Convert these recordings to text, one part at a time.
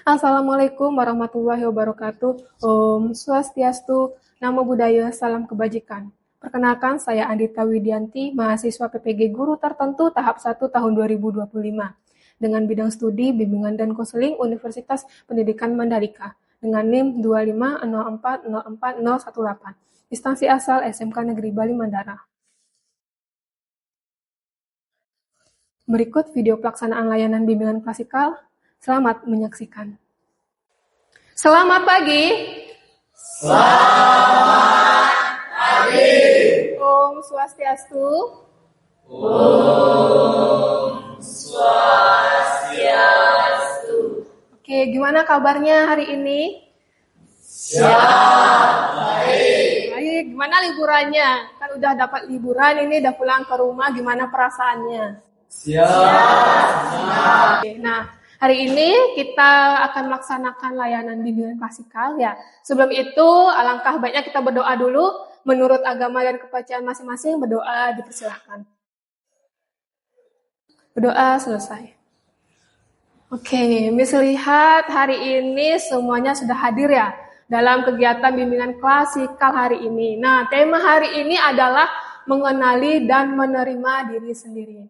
Assalamualaikum warahmatullahi wabarakatuh. Om Swastiastu, Namo Buddhaya, Salam Kebajikan. Perkenalkan, saya Andita Widianti, mahasiswa PPG Guru Tertentu tahap 1 tahun 2025, dengan bidang studi bimbingan dan konseling Universitas Pendidikan Mandalika, dengan NIM 250404018, instansi asal SMK Negeri Bali Mandara. Berikut video pelaksanaan layanan bimbingan klasikal. Selamat menyaksikan. Selamat pagi. Selamat pagi. Om Swastiastu. Om Swastiastu. Oke, gimana kabarnya hari ini? Siap, baik. Baik, gimana liburannya? Kan udah dapat liburan ini, udah pulang ke rumah, gimana perasaannya? Siap. Oke, nah, hari ini kita akan melaksanakan layanan bimbingan klasikal ya. Sebelum itu, alangkah baiknya kita berdoa dulu. Menurut agama dan kepercayaan masing-masing, berdoa dipersilakan. Berdoa selesai. Oke, Miss lihat hari ini semuanya sudah hadir ya dalam kegiatan bimbingan klasikal hari ini. Nah, tema hari ini adalah mengenali dan menerima diri sendiri.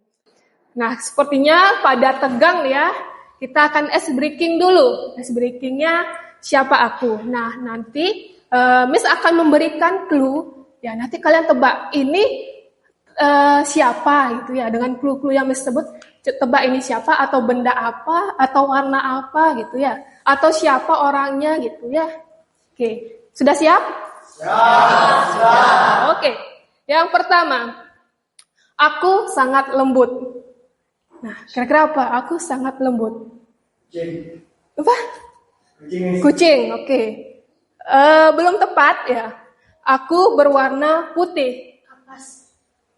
Nah, sepertinya pada tegang ya. Kita akan ice breaking dulu. Ice breakingnya siapa aku. Nah, nanti Miss akan memberikan clue. Ya, nanti kalian tebak ini siapa gitu ya. Dengan clue-clue yang Miss sebut, tebak ini siapa atau benda apa atau warna apa gitu ya. Atau siapa orangnya gitu ya. Oke, sudah siap? Siap. Oke, yang pertama, aku sangat lembut. Nah, kira-kira apa? Aku sangat lembut. Kucing. Apa? Kucing, oke. Belum tepat ya. Aku berwarna putih.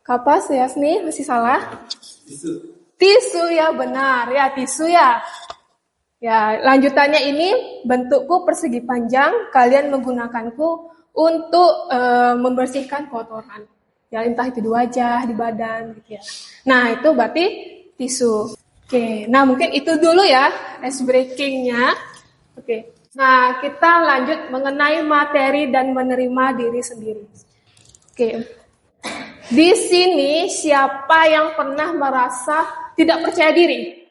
Kapas ya, Yasni? Masih salah? Tisu ya, benar. Ya, tisu ya. Ya, lanjutannya ini bentukku persegi panjang. Kalian menggunakanku untuk membersihkan kotoran. Ya, entah itu di wajah, di badan gitu ya. Nah, itu berarti tisu. Oke, nah mungkin itu dulu ya ice breaking-nya. Oke, nah kita lanjut mengenai materi dan menerima diri sendiri. Oke, di sini siapa yang pernah merasa tidak percaya diri?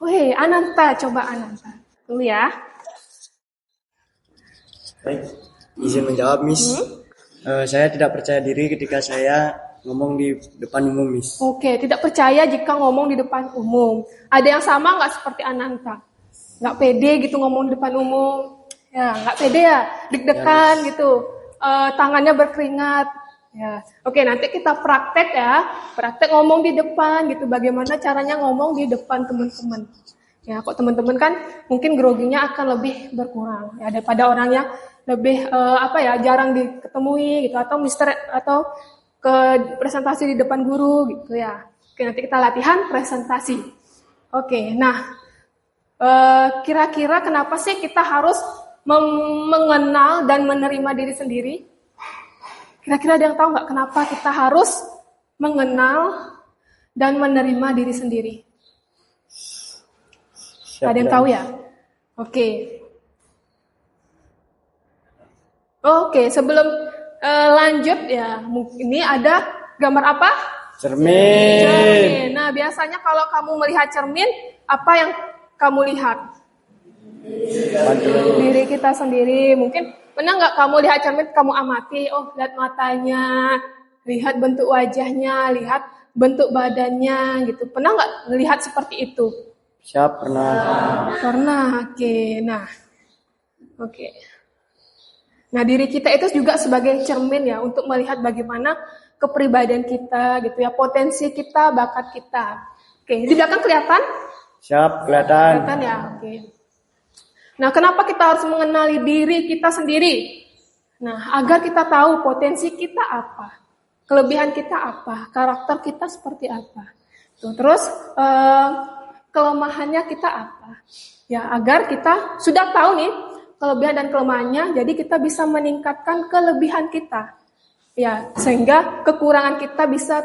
Wih, Ananta, coba Ananta. Dulu ya. Baik, izin menjawab, Miss. Saya tidak percaya diri ketika saya ngomong di depan umum, Miss. Oke, tidak percaya jika ngomong di depan umum. Ada yang sama nggak seperti Ananta? Nggak pede gitu ngomong di depan umum. Ya, nggak pede ya, deg-degan gitu. Tangannya berkeringat. Ya, oke, nanti kita praktek ya. Praktek ngomong di depan gitu. Bagaimana caranya ngomong di depan teman-teman. Ya, kok teman-teman kan mungkin groginya akan lebih berkurang. Ya, daripada orang yang lebih jarang diketemui gitu atau ke presentasi di depan guru gitu ya. Oke, nanti kita latihan presentasi. Oke, nah kira-kira kenapa sih kita harus mengenal dan menerima diri sendiri? Kira-kira ada yang tahu nggak kenapa kita harus mengenal dan menerima diri sendiri? Ada yang tahu ya? Oke, sebelum lanjut ya, ini ada gambar apa? Cermin. Nah, biasanya kalau kamu melihat cermin, apa yang kamu lihat? Diri kita sendiri. Mungkin pernah nggak kamu lihat cermin, kamu amati, oh lihat matanya, lihat bentuk wajahnya, lihat bentuk badannya gitu. Pernah nggak melihat seperti itu? Siap, pernah. Pernah, oke. Nah, diri kita itu juga sebagai cermin ya untuk melihat bagaimana kepribadian kita gitu ya, potensi kita, bakat kita. Oke, di belakang kelihatan? Siap, kelihatan. Kelihatan ya, oke. Nah, kenapa kita harus mengenali diri kita sendiri? Nah, agar kita tahu potensi kita apa, kelebihan kita apa, karakter kita seperti apa. Terus kelemahannya kita apa? Ya, agar kita sudah tahu nih kelebihan dan kelemahannya, jadi kita bisa meningkatkan kelebihan kita. Ya, sehingga kekurangan kita bisa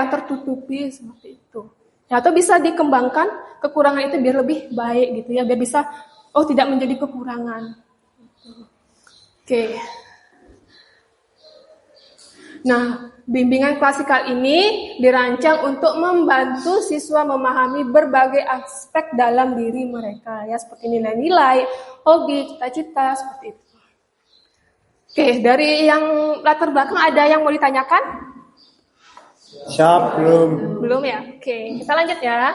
tertutupi seperti itu. Ya, atau bisa dikembangkan kekurangan itu biar lebih baik gitu ya, biar bisa tidak menjadi kekurangan. Oke. Nah, bimbingan klasikal ini dirancang untuk membantu siswa memahami berbagai aspek dalam diri mereka ya, seperti nilai-nilai, hobi, cita-cita, seperti itu. Oke, dari yang latar belakang ada yang mau ditanyakan? Siap, belum. Belum ya? Oke, kita lanjut ya.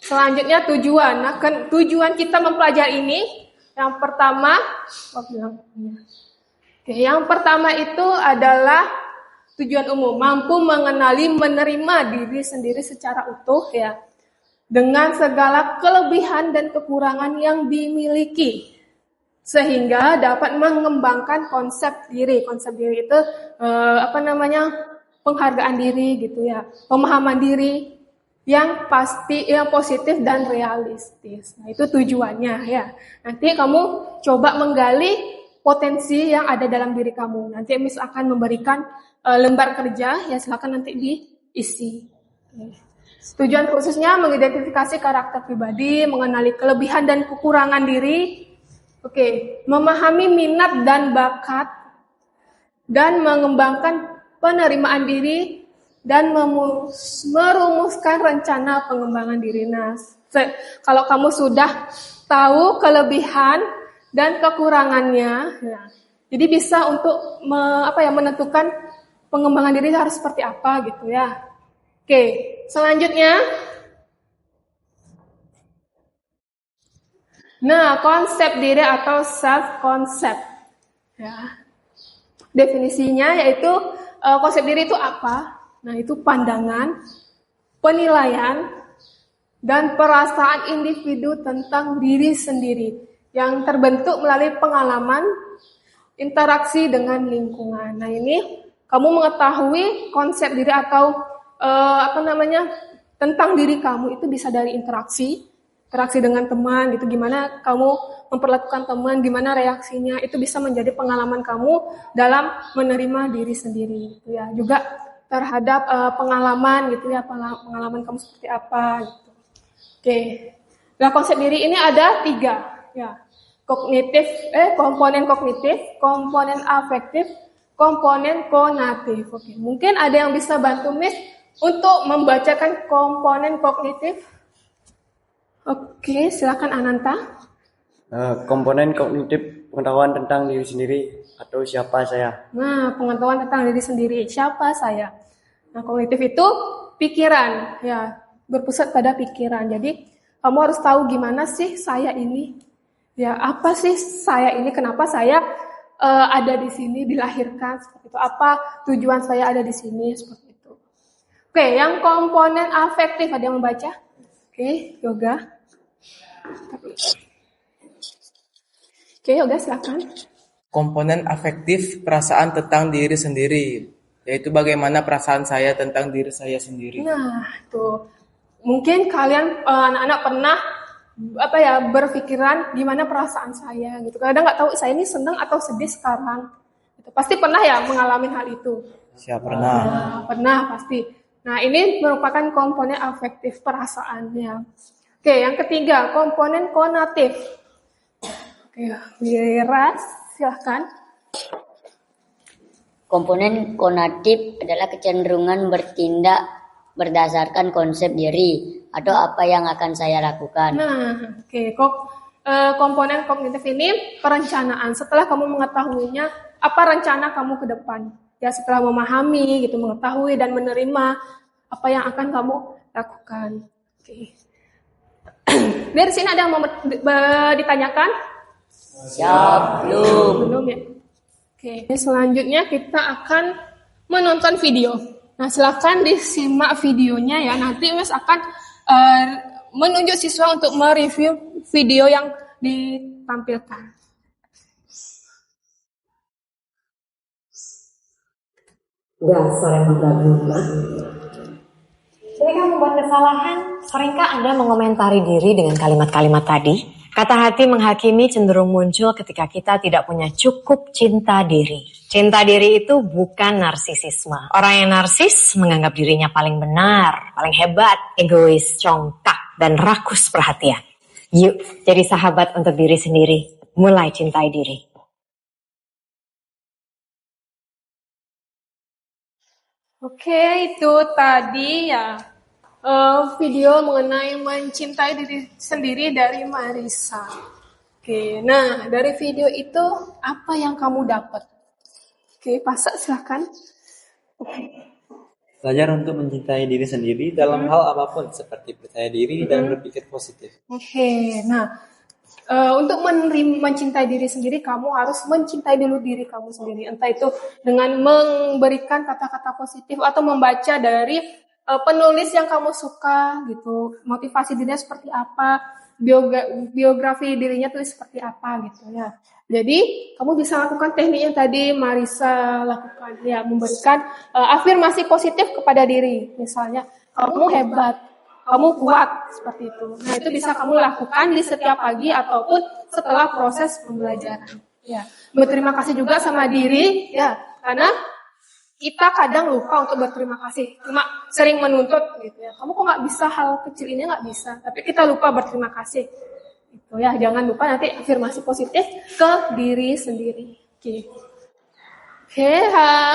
Selanjutnya tujuan. Nah, tujuan kita mempelajari ini yang pertama, yang pertama itu adalah tujuan umum, mampu mengenali, menerima diri sendiri secara utuh ya, dengan segala kelebihan dan kekurangan yang dimiliki, sehingga dapat mengembangkan konsep diri. Konsep diri itu penghargaan diri gitu ya, pemahaman diri yang pasti, yang positif dan realistis. Nah, itu tujuannya ya. Nanti kamu coba menggali potensi yang ada dalam diri kamu. Nanti Miss akan memberikan lembar kerja, ya silakan nanti diisi. Tujuan khususnya mengidentifikasi karakter pribadi, mengenali kelebihan dan kekurangan diri. Memahami minat dan bakat, dan mengembangkan penerimaan diri, dan merumuskan rencana pengembangan diri. Nah, kalau kamu sudah tahu kelebihan dan kekurangannya, ya, jadi bisa untuk menentukan pengembangan diri harus seperti apa gitu ya. Oke, selanjutnya. Nah, konsep diri atau self concept. Ya. Definisinya yaitu konsep diri itu apa? Nah, itu pandangan, penilaian, dan perasaan individu tentang diri sendiri yang terbentuk melalui pengalaman, interaksi dengan lingkungan. Nah, ini kamu mengetahui konsep diri atau tentang diri kamu itu bisa dari interaksi dengan teman gitu, gimana kamu memperlakukan teman, gimana reaksinya, itu bisa menjadi pengalaman kamu dalam menerima diri sendiri gitu ya. Juga terhadap pengalaman gitu ya, pengalaman kamu seperti apa gitu. Nah, konsep diri ini ada 3 ya. Komponen kognitif, komponen afektif, komponen konatif. Mungkin ada yang bisa bantu Miss untuk membacakan komponen kognitif. Silakan Ananta. Komponen kognitif, pengetahuan tentang diri sendiri atau siapa saya. Nah, pengetahuan tentang diri sendiri, siapa saya. Nah, kognitif itu pikiran, ya, berpusat pada pikiran. Jadi, kamu harus tahu gimana sih saya ini. Ya, apa sih saya ini, kenapa saya ada di sini, dilahirkan, seperti itu. Apa tujuan saya ada di sini, seperti itu. Yang komponen afektif, ada yang membaca? Yoga. Yoga silakan. Komponen afektif, perasaan tentang diri sendiri, yaitu bagaimana perasaan saya tentang diri saya sendiri. Nah, tuh. Mungkin kalian anak-anak pernah berpikiran gimana perasaan saya gitu. Kadang nggak tahu saya ini senang atau sedih sekarang. Gitu. Pasti pernah ya mengalami hal itu. Siapa pernah? Pernah pasti. Nah, ini merupakan komponen afektif perasaannya. Yang ketiga, komponen konatif. Wira, silahkan. Komponen konatif adalah kecenderungan bertindak berdasarkan konsep diri atau apa yang akan saya lakukan. Nah, komponen kognitif ini perencanaan. Setelah kamu mengetahuinya, apa rencana kamu ke depan? Ya, setelah memahami, gitu, mengetahui dan menerima apa yang akan kamu lakukan. Dari sini ada yang mau ditanyakan? Siap, belum. Belum ya? Selanjutnya kita akan menonton video. Nah, silakan disimak videonya ya. Nanti Mas akan menunjuk siswa untuk mereview video yang ditampilkan. Dasar emang gak guna. Ketika membuat kesalahan, seringkah Anda mengomentari diri dengan kalimat-kalimat tadi? Kata hati menghakimi cenderung muncul ketika kita tidak punya cukup cinta diri. Cinta diri itu bukan narsisisme. Orang yang narsis menganggap dirinya paling benar, paling hebat, egois, congkak, dan rakus perhatian. Yuk, jadi sahabat untuk diri sendiri. Mulai cintai diri. Oke, itu tadi ya video mengenai mencintai diri sendiri dari Marisa. Oke, nah dari video itu apa yang kamu dapat? Oke, Pasa silakan. Belajar untuk mencintai diri sendiri dalam hal apapun, seperti percaya diri dan berpikir positif. Oke, nah untuk mencintai diri sendiri, kamu harus mencintai dulu diri kamu sendiri. Entah itu dengan memberikan kata-kata positif atau membaca dari penulis yang kamu suka gitu, motivasi dirinya seperti apa, biografi dirinya tuh seperti apa gitu ya. Jadi kamu bisa lakukan teknik yang tadi Marisa lakukan ya, memberikan afirmasi positif kepada diri. Misalnya kamu hebat, kamu kuat, seperti itu. Nah, itu bisa kamu lakukan di setiap pagi ataupun setelah proses pembelajaran. Ya, berterima kasih juga sama diri, ya, karena kita kadang lupa untuk berterima kasih, cuma sering menuntut gitu ya. Kamu kok nggak bisa hal kecil ini nggak bisa, tapi kita lupa berterima kasih. Gitu ya, jangan lupa nanti afirmasi positif ke diri sendiri. Oke,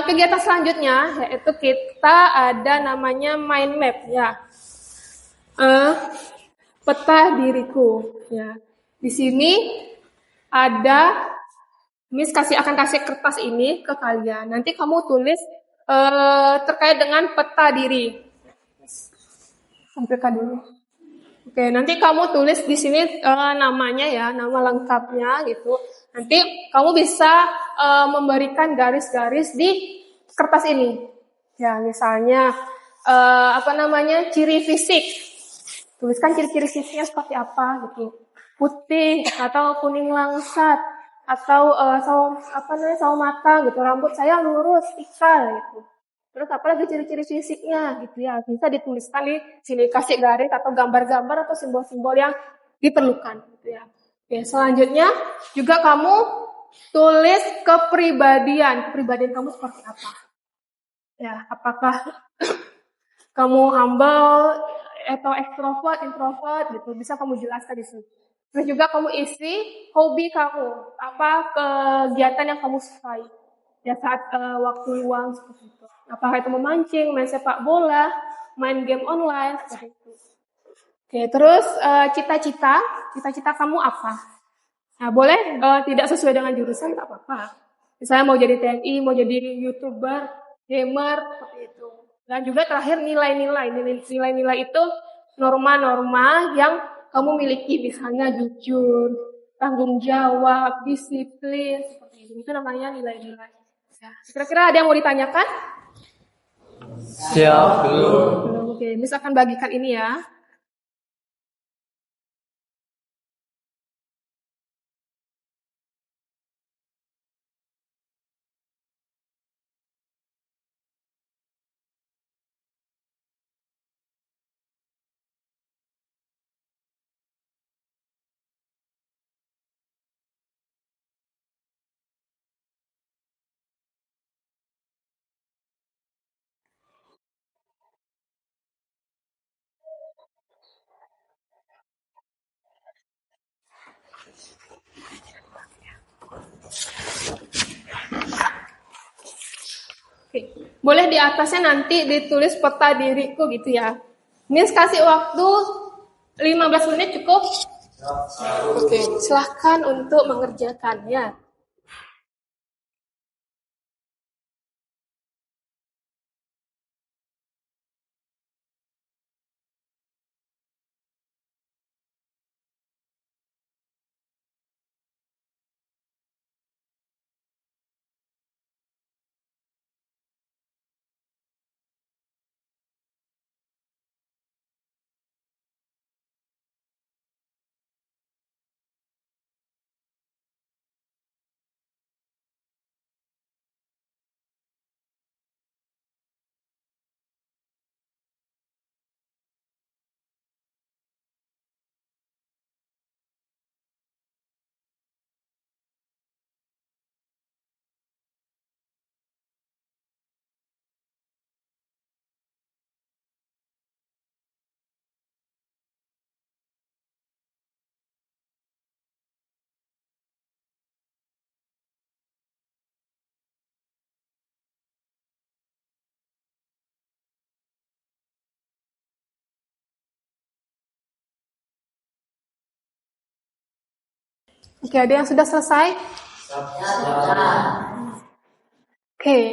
kegiatan selanjutnya yaitu kita ada namanya mind map ya. Peta diriku ya. Di sini ada Miss akan kasih kertas ini ke kalian. Nanti kamu tulis terkait dengan peta diri. Sampaikan dulu. Oke, nanti kamu tulis di sini namanya ya, nama lengkapnya gitu. Nanti kamu bisa memberikan garis-garis di kertas ini. Ya, misalnya ciri fisik. Tuliskan ciri-ciri fisiknya seperti apa gitu. Putih atau kuning langsat atau sawo matang gitu. Rambut saya lurus, ikal gitu. Terus apalagi ciri-ciri fisiknya gitu ya. Bisa dituliskan di sini, kasih garis atau gambar-gambar atau simbol-simbol yang diperlukan gitu ya. Oke, selanjutnya juga kamu tulis kepribadian kamu seperti apa. Ya, apakah kamu humble atau ekstrovert, introvert gitu, bisa kamu jelaskan di sini. Terus juga kamu isi hobi kamu, apa kegiatan yang kamu sukai ya saat waktu luang seperti itu. Apakah itu memancing, main sepak bola, main game online seperti itu. Oke, terus cita-cita kamu apa? Nah, boleh tidak sesuai dengan jurusan tak apa-apa. Misalnya mau jadi TNI, mau jadi YouTuber, gamer seperti itu. Dan juga terakhir nilai-nilai itu norma-norma yang kamu miliki, misalnya jujur, tanggung jawab, disiplin, seperti itu. Itu namanya nilai-nilai. Ya, kira-kira ada yang mau ditanyakan? Siap, belum. Oke, Miss akan bagikan ini ya. Oke. Boleh di atasnya nanti ditulis peta diriku gitu ya. Miss kasih waktu 15 menit cukup? Oke, silahkan untuk mengerjakannya. Oke, ada yang sudah selesai? Oke,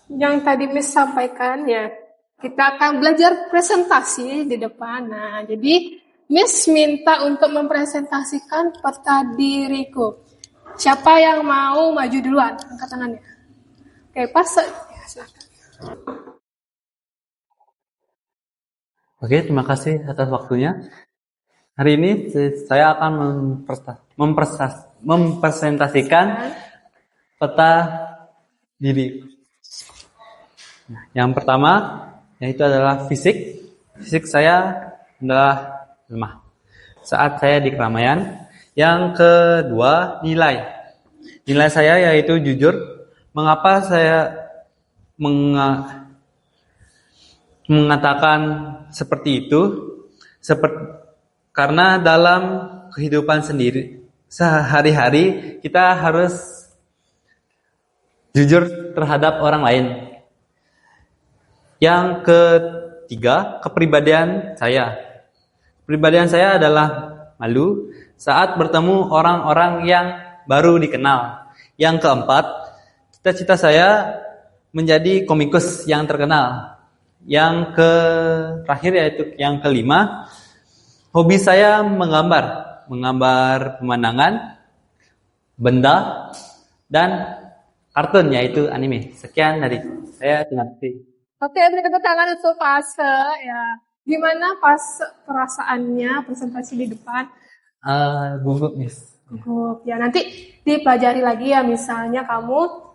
yang tadi Miss sampaikan ya, kita akan belajar presentasi di depan. Nah, jadi Miss minta untuk mempresentasikan peta diriku. Siapa yang mau maju duluan? Angkat tangannya. Oke, pas. Ya, silakan. Oke, terima kasih atas waktunya. Hari ini saya akan mempresentasikan peta diri. Nah, yang pertama yaitu adalah fisik. Fisik saya adalah lemah saat saya di keramaian. Yang kedua, nilai. Nilai saya yaitu jujur. Mengapa saya mengatakan seperti itu? Karena dalam kehidupan sendiri sehari-hari kita harus jujur terhadap orang lain. Yang ketiga, kepribadian saya. Kepribadian saya adalah malu saat bertemu orang-orang yang baru dikenal. Yang keempat, cita-cita saya menjadi komikus yang terkenal. Yang terakhir yaitu yang kelima, hobi saya menggambar pemandangan, benda, dan kartun yaitu anime. Sekian dari saya, terima kasih. Oke, beri tepuk tangan untuk Fase ya. Gimana pas perasaannya presentasi di depan? Gugup, Miss. Gugup. Ya, nanti dipelajari lagi ya. Misalnya kamu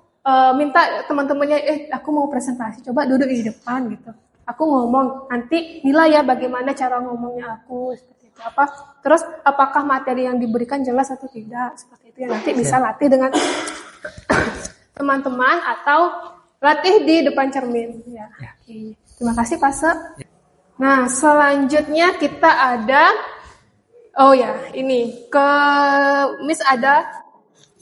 minta teman-temannya, aku mau presentasi, coba duduk di depan gitu. Aku ngomong, nanti nilai ya bagaimana cara ngomongnya aku, seperti itu. Terus apakah materi yang diberikan jelas atau tidak, seperti itu ya. Nanti bisa latih dengan teman-teman atau latih di depan cermin ya. Oke. Terima kasih Fase. Nah, selanjutnya kita ada ini Miss ada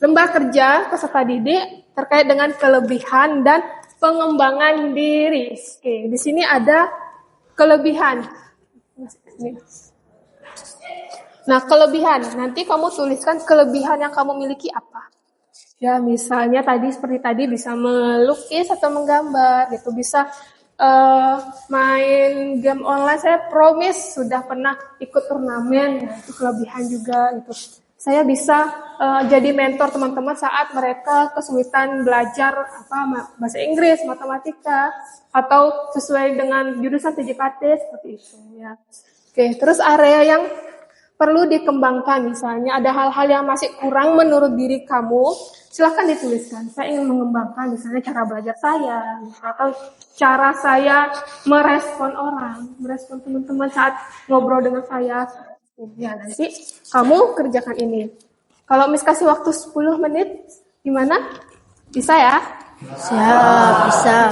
lembah kerja peserta didik terkait dengan kelebihan dan pengembangan diri. Oke, di sini ada kelebihan. Nah, kelebihan. Nanti kamu tuliskan kelebihan yang kamu miliki apa. Ya, misalnya seperti tadi bisa melukis atau menggambar gitu, bisa main game online. Saya promise sudah pernah ikut turnamen, itu kelebihan juga gitu. Saya bisa jadi mentor teman-teman saat mereka kesulitan belajar bahasa Inggris, matematika, atau sesuai dengan jurusan TJKT seperti itu ya. Oke, terus area yang perlu dikembangkan, misalnya ada hal-hal yang masih kurang menurut diri kamu, silahkan dituliskan. Saya ingin mengembangkan misalnya cara belajar saya, atau cara saya merespon teman-teman saat ngobrol dengan saya. Ya, nanti kamu kerjakan ini. Kalau Miss kasih waktu 10 menit, gimana? Bisa ya? Siap, bisa.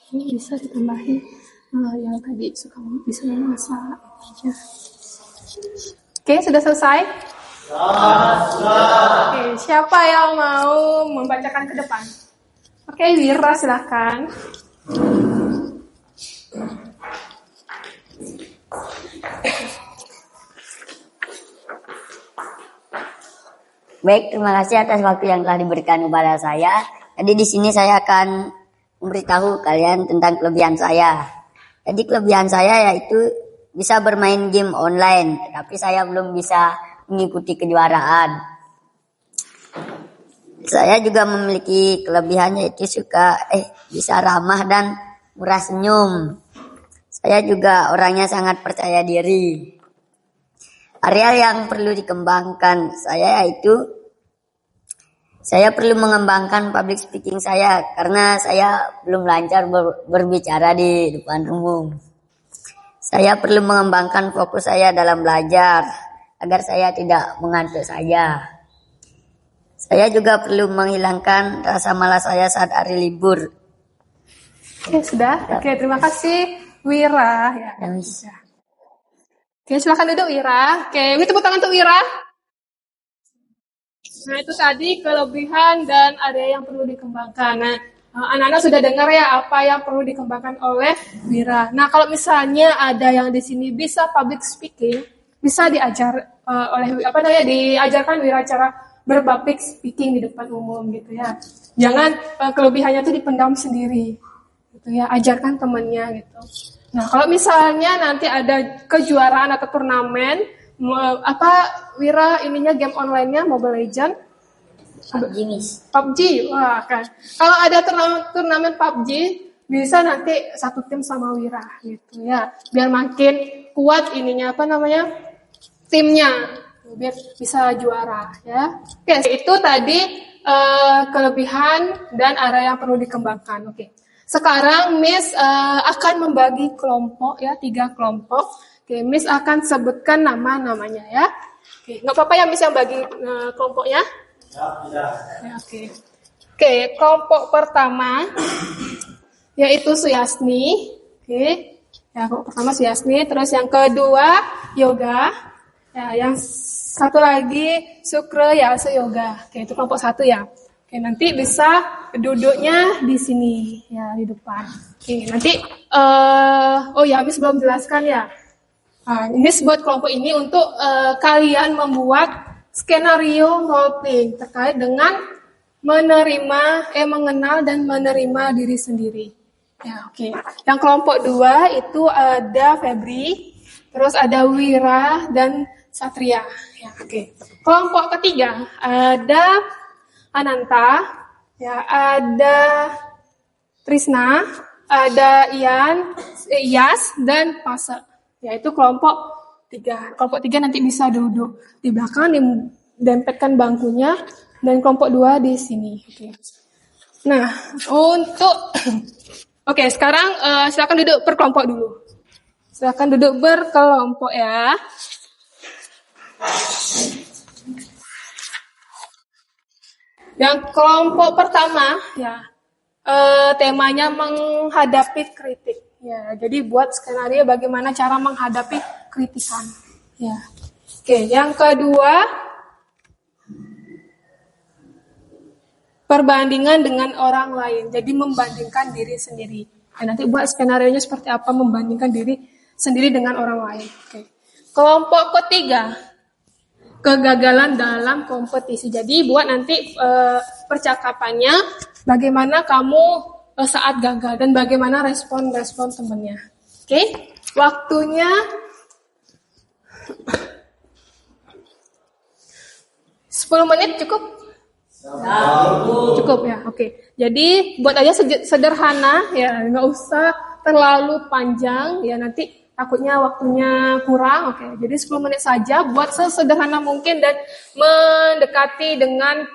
Ini bisa ditambahin yang tadi suka bisa memasak aja. Oke, sudah selesai? Oke, siapa yang mau membacakan ke depan? Oke, Wira silahkan. Baik, terima kasih atas waktu yang telah diberikan kepada saya. Jadi di sini saya akan memberitahu kalian tentang kelebihan saya. Jadi kelebihan saya yaitu bisa bermain game online, tapi saya belum bisa mengikuti kejuaraan. Saya juga memiliki kelebihan yaitu bisa ramah dan murah senyum. Saya juga orangnya sangat percaya diri. Area yang perlu dikembangkan saya perlu mengembangkan public speaking saya karena saya belum lancar berbicara di depan umum. Saya perlu mengembangkan fokus saya dalam belajar agar saya tidak mengantuk saja. Saya juga perlu menghilangkan rasa malas saya saat hari libur. Oke, sudah. Oke, terima kasih Wira. Ya. Oke, silakan duduk Wira. Oke, tepuk tangan untuk Wira. Nah, itu tadi kelebihan dan area yang perlu dikembangkan. Nah, anak-anak sudah dengar ya apa yang perlu dikembangkan oleh Wira. Nah, kalau misalnya ada yang di sini bisa public speaking, bisa diajar diajarkan Wira cara berpublic speaking di depan umum gitu ya. Jangan kelebihannya itu dipendam sendiri. Gitu ya, ajarkan temannya gitu. Nah, kalau misalnya nanti ada kejuaraan atau turnamen Wira game online-nya Mobile Legend? PUBG, Miss. PUBG, wah kan. Kalau ada turnamen PUBG, bisa nanti satu tim sama Wira gitu ya. Biar makin kuat timnya. Biar bisa juara ya. Oke, itu tadi kelebihan dan area yang perlu dikembangkan. Oke. Sekarang Miss akan membagi kelompok ya, 3 kelompok. Oke, Miss akan sebutkan nama-namanya ya. Oke, nggak apa-apa ya Miss yang bagi kelompoknya? Ya, oke. Oke, kelompok pertama yaitu Suyasni. Oke, ya kelompok pertama Suyasni. Terus yang kedua Yoga. Ya, yang satu lagi Sukre ya, Yoga. Oke, itu kelompok 1 ya. Oke, nanti bisa duduknya di sini ya, di depan. Oke, nanti Miss belum jelaskan ya. Nah, ini buat kelompok ini untuk kalian membuat skenario role playing terkait dengan mengenal dan menerima diri sendiri. Ya, oke. Yang kelompok 2 itu ada Febri, terus ada Wira dan Satria. Ya, oke. Kelompok ketiga ada Ananta, ya, ada Trisna, ada Iyas dan Pase. Yaitu kelompok 3. Kelompok 3 nanti bisa duduk di belakang, didempetkan bangkunya, dan kelompok 2 di sini. Oke. Nah, sekarang silakan duduk per kelompok dulu. Silakan duduk berkelompok ya. Yang kelompok pertama ya, temanya menghadapi kritik. Ya, jadi buat skenario bagaimana cara menghadapi kritikan. Ya. Oke, yang kedua perbandingan dengan orang lain. Jadi membandingkan diri sendiri. Ya, nanti buat skenarionya seperti apa membandingkan diri sendiri dengan orang lain. Oke. Kelompok ketiga kegagalan dalam kompetisi. Jadi buat nanti percakapannya bagaimana kamu saat gagal dan bagaimana respon temannya. Oke, waktunya 10 menit cukup? Cukup ya, oke. Jadi buat aja sederhana ya, nggak usah terlalu panjang ya, nanti takutnya waktunya kurang. Oke, jadi 10 menit saja buat sesederhana mungkin dan mendekati dengan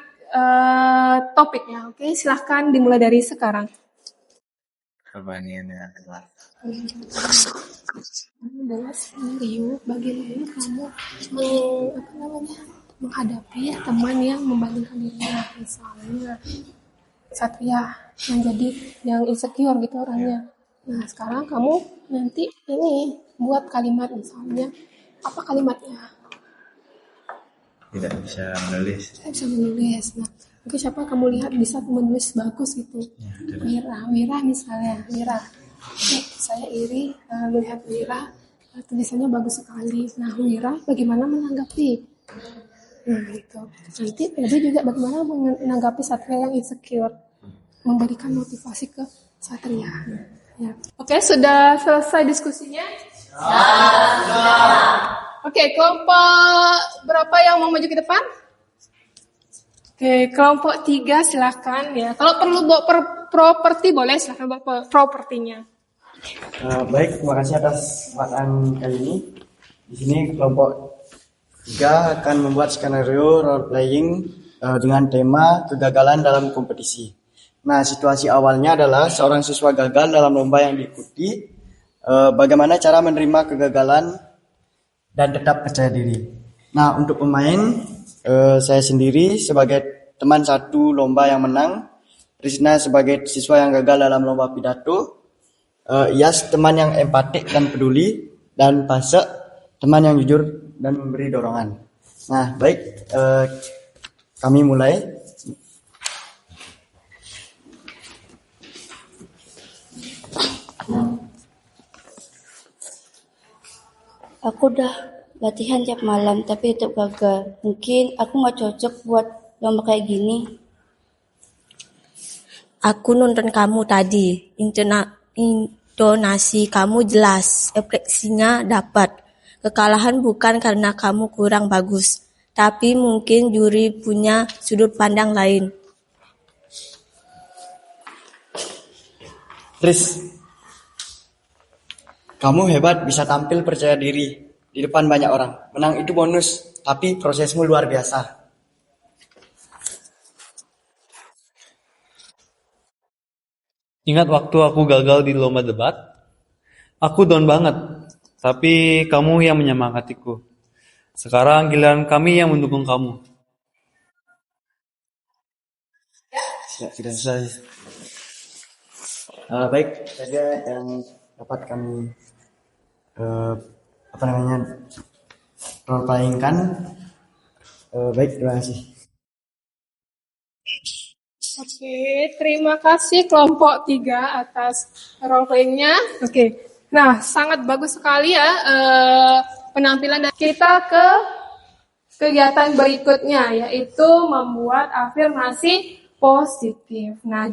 topiknya. Oke, silahkan dimulai dari sekarang. Perbandingan dengan kelas. Adalah skenario bagaimana kamu menghadapi teman yang membandingkan dirinya, misalnya Satria yang jadi yang insecure gitu orangnya. Nah, sekarang kamu nanti ini buat kalimat, misalnya apa kalimatnya? Tidak bisa menulis. Tidak bisa menulis. Nah, mungkin siapa kamu lihat bisa menulis bagus gitu. Wira misalnya, Wira. Saya iri melihat Wira, tulisannya bagus sekali. Nah, Wira bagaimana menanggapi? Nah, gitu. Nanti Febri juga bagaimana menanggapi Satria yang insecure, memberikan motivasi ke Satria. Ya. Oke, sudah selesai diskusinya? Oke, kelompok berapa yang mau maju ke depan? Oke, kelompok 3 silakan ya. Kalau perlu bawa properti boleh, silakan bawa propertinya. Baik, terima kasih atas kesempatan kali ini. Di sini kelompok 3 akan membuat skenario role playing dengan tema kegagalan dalam kompetisi. Nah, situasi awalnya adalah seorang siswa gagal dalam lomba yang diikuti. Bagaimana cara menerima kegagalan dan tetap percaya diri. Nah, untuk pemain, saya sendiri sebagai teman satu lomba yang menang, Rizna sebagai siswa yang gagal dalam lomba pidato, Iyas teman yang empatik dan peduli, dan Pase teman yang jujur dan memberi dorongan. Nah, baik, kami mulai. Aku udah latihan tiap malam, tapi tetap gagal. Mungkin aku gak cocok buat lomba kayak gini. Aku nonton kamu tadi. Intonasi kamu jelas. Ekspresinya dapat. Kekalahan bukan karena kamu kurang bagus, tapi mungkin juri punya sudut pandang lain. Riz, kamu hebat, bisa tampil percaya diri di depan banyak orang. Menang itu bonus, tapi prosesmu luar biasa. Ingat waktu aku gagal di lomba debat? Aku down banget, tapi kamu yang menyemangatiku. Sekarang giliran kami yang mendukung kamu. Sudah selesai. Baik, saja yang dapat kami role playing kan. Baik, terima kasih. Oke, terima kasih kelompok 3 atas role playing-nya. Oke, nah sangat bagus sekali ya penampilan. Dan kita ke kegiatan berikutnya, yaitu membuat afirmasi positif. Nah,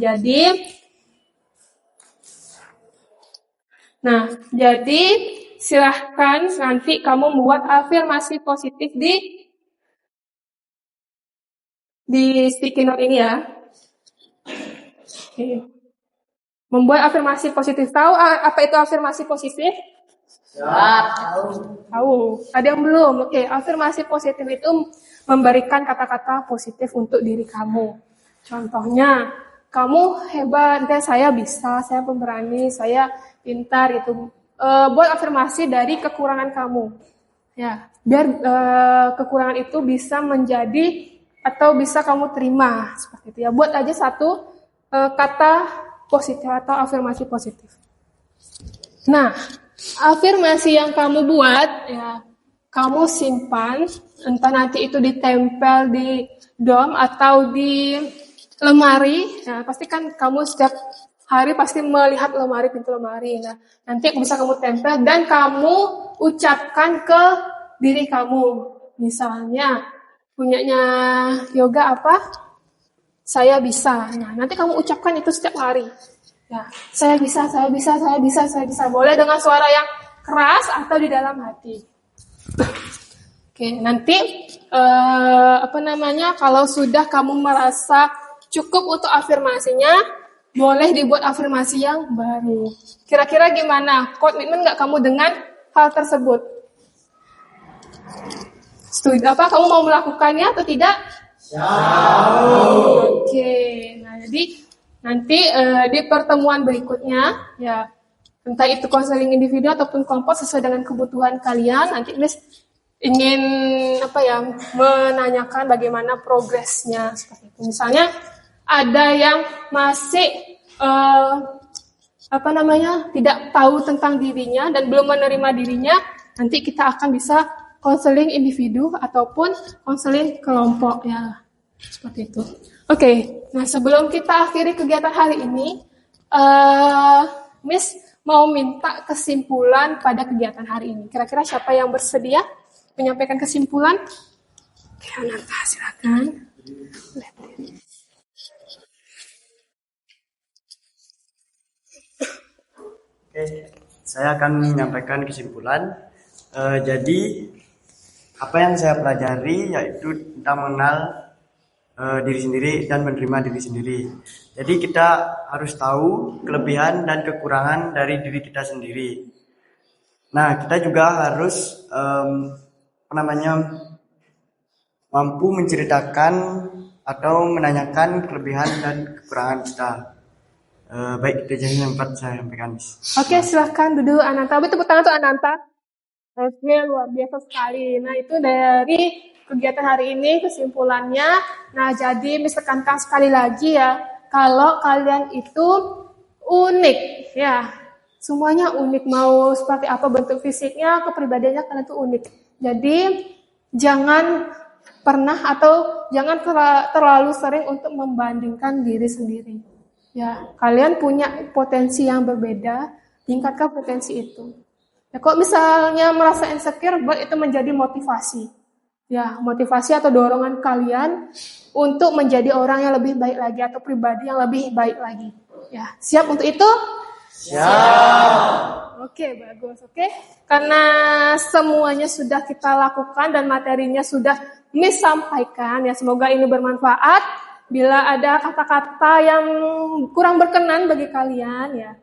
jadi silahkan nanti kamu membuat afirmasi positif di sticky note ini ya. Oke. Membuat afirmasi positif. Tahu apa itu afirmasi positif? Tahu. Ada yang belum? Oke, afirmasi positif itu memberikan kata-kata positif untuk diri kamu. Contohnya, kamu hebat, saya bisa, saya pemberani, saya pintar itu. Buat afirmasi dari kekurangan kamu. Ya, biar kekurangan itu bisa menjadi atau bisa kamu terima seperti itu ya. Buat aja satu kata positif atau afirmasi positif. Nah, afirmasi yang kamu buat ya, kamu simpan, entah nanti itu ditempel di dom atau di lemari. Nah, pasti kan kamu setiap hari pasti melihat lemari, pintu lemari. Nah, nanti bisa kamu tempel dan kamu ucapkan ke diri kamu. Misalnya, punyanya yoga apa? Saya bisa. Nah, nanti kamu ucapkan itu setiap hari. Ya, saya bisa, saya bisa, saya bisa, saya bisa. Boleh dengan suara yang keras atau di dalam hati. Oke, nanti kalau sudah kamu merasa cukup untuk afirmasinya, boleh dibuat afirmasi yang baru. Kira-kira gimana? Komitmen nggak kamu dengan hal tersebut? Setuju? Apa kamu mau melakukannya atau tidak? Oke, nah jadi nanti di pertemuan berikutnya, ya entah itu konseling individu ataupun kelompok sesuai dengan kebutuhan kalian, nanti Miss ingin menanyakan bagaimana progresnya seperti itu. Misalnya ada yang masih tidak tahu tentang dirinya dan belum menerima dirinya, nanti kita akan bisa konseling individu ataupun konseling kelompok ya, seperti itu. Oke, nah sebelum kita akhiri kegiatan hari ini, Miss mau minta kesimpulan pada kegiatan hari ini. Kira-kira siapa yang bersedia menyampaikan kesimpulan? Oke, Ananta, silakan. Oke, Oke, saya akan menyampaikan kesimpulan. Jadi apa yang saya pelajari yaitu tentang mengenal diri sendiri dan menerima diri sendiri. Jadi kita harus tahu kelebihan dan kekurangan dari diri kita sendiri. Nah, kita juga harus mampu menceritakan atau menanyakan kelebihan dan kekurangan kita. Baik, itu aja yang dapat saya sampaikan. Oke, silahkan duduk Ananta. Tepuk tangan untuk Ananta. Luar biasa sekali. Nah, itu dari kegiatan hari ini kesimpulannya. Nah, jadi Miss tekankan sekali lagi ya, kalau kalian itu unik ya. Semuanya unik, mau seperti apa bentuk fisiknya, kepribadiannya kalian itu unik. Jadi jangan pernah atau jangan terlalu sering untuk membandingkan diri sendiri. Ya, kalian punya potensi yang berbeda, tingkatkan potensi itu. Ya, kok misalnya merasa insecure, buat itu menjadi motivasi. Ya, motivasi atau dorongan kalian untuk menjadi orang yang lebih baik lagi atau pribadi yang lebih baik lagi. Ya, siap untuk itu? Siap. Oke, bagus. Oke, karena semuanya sudah kita lakukan dan materinya sudah Miss sampaikan, ya semoga ini bermanfaat. Bila ada kata-kata yang kurang berkenan bagi kalian, ya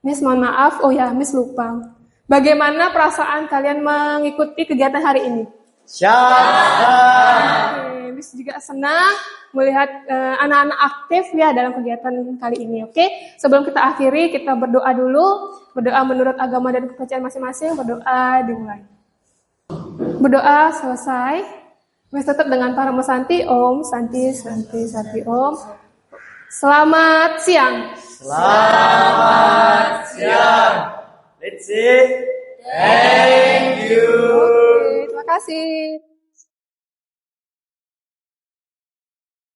Miss mohon maaf. Oh ya, Miss lupa. Bagaimana perasaan kalian mengikuti kegiatan hari ini? Siap. Miss juga senang melihat anak-anak aktif ya dalam kegiatan kali ini. Oke, sebelum kita akhiri, kita berdoa dulu. Berdoa menurut agama dan kepercayaan masing-masing. Berdoa dimulai. Berdoa selesai. Miss tutup dengan para Santi. Om, Santi, Santi, Santi, Om. Selamat siang. Selamat siang. Let's see. Thank you. Oke, terima kasih.